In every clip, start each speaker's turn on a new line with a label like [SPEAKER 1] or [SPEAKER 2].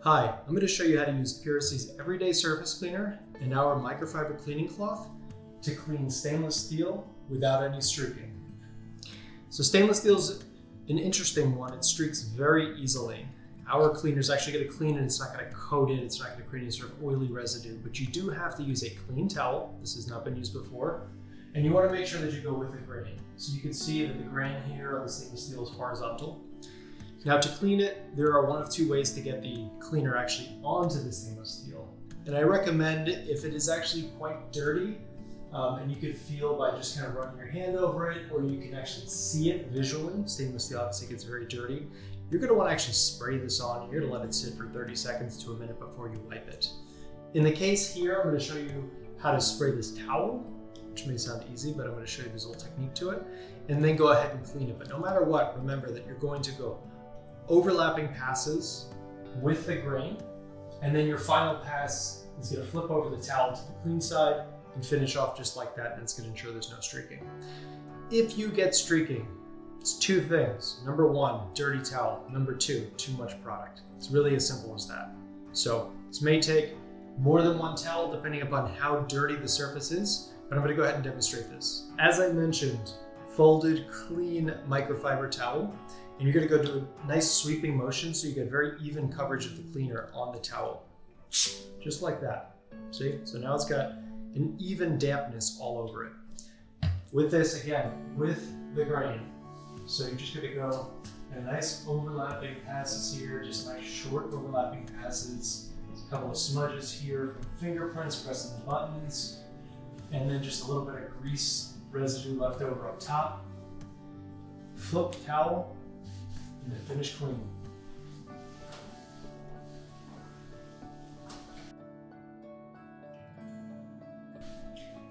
[SPEAKER 1] Hi, I'm going to show you how to use Puracy's Everyday Surface Cleaner and our microfiber cleaning cloth to clean stainless steel without any streaking. So stainless steel is an interesting one. It streaks very easily. Our cleaner is actually going to clean it. It's not going to coat it. It's not going to create any sort of oily residue, but you do have to use a clean towel. This has not been used before. And you want to make sure that you go with the grain. So you can see that the grain here on the stainless steel is horizontal. Now to clean it, there are one of two ways to get the cleaner actually onto the stainless steel. And I recommend if it is actually quite dirty, and you can feel by just kind of running your hand over it, or you can actually see it visually. Stainless steel obviously gets very dirty. You're going to want to actually spray this on. You're going to let it sit for 30 seconds to a minute before you wipe it. In the case here, I'm going to show you how to spray this towel, which may sound easy, but I'm going to show you this little technique to it, and then go ahead and clean it. But no matter what, remember that you're going to go overlapping passes with the grain, and then your final pass is going to flip over the towel to the clean side and finish off just like that, and it's going to ensure there's no streaking. If you get streaking, it's two things. Number one, dirty towel. Number two, too much product. It's really as simple as that. So this may take more than one towel depending upon how dirty the surface is, but I'm going to go ahead and demonstrate this. As I mentioned, folded, clean microfiber towel. And you're going to go do a nice sweeping motion so you get very even coverage of the cleaner on the towel. Just like that. See? So now it's got an even dampness all over it. With this, again, with the grain. So you're just going to go in nice overlapping passes here, just nice short overlapping passes. A couple of smudges here from fingerprints, pressing the buttons, and then just a little bit of grease residue left over up top. Flip the towel, and then finish cleaning.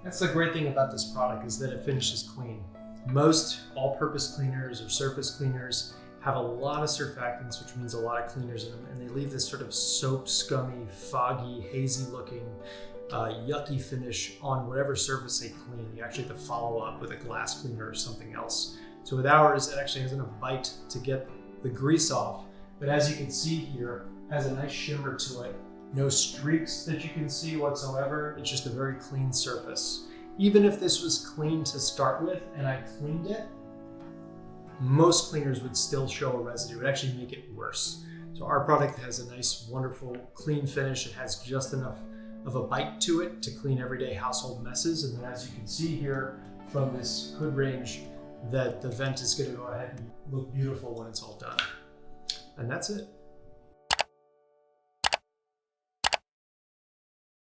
[SPEAKER 1] That's the great thing about this product, is that it finishes clean. Most all-purpose cleaners or surface cleaners have a lot of surfactants, which means a lot of cleaners in them, and they leave this sort of soap, scummy, foggy, hazy looking, yucky finish on whatever surface they clean. You actually have to follow up with a glass cleaner or something else. So with ours, it actually has enough bite to get the grease off, but as you can see here, it has a nice shimmer to it. No streaks that you can see whatsoever. It's just a very clean surface. Even if this was clean to start with and I cleaned it, most cleaners would still show a residue. It would actually make it worse. So our product has a nice, wonderful, clean finish. It has just enough of a bite to it to clean everyday household messes. And then as you can see here from this hood range, that the vent is going to go ahead and look beautiful when it's all done. And that's it.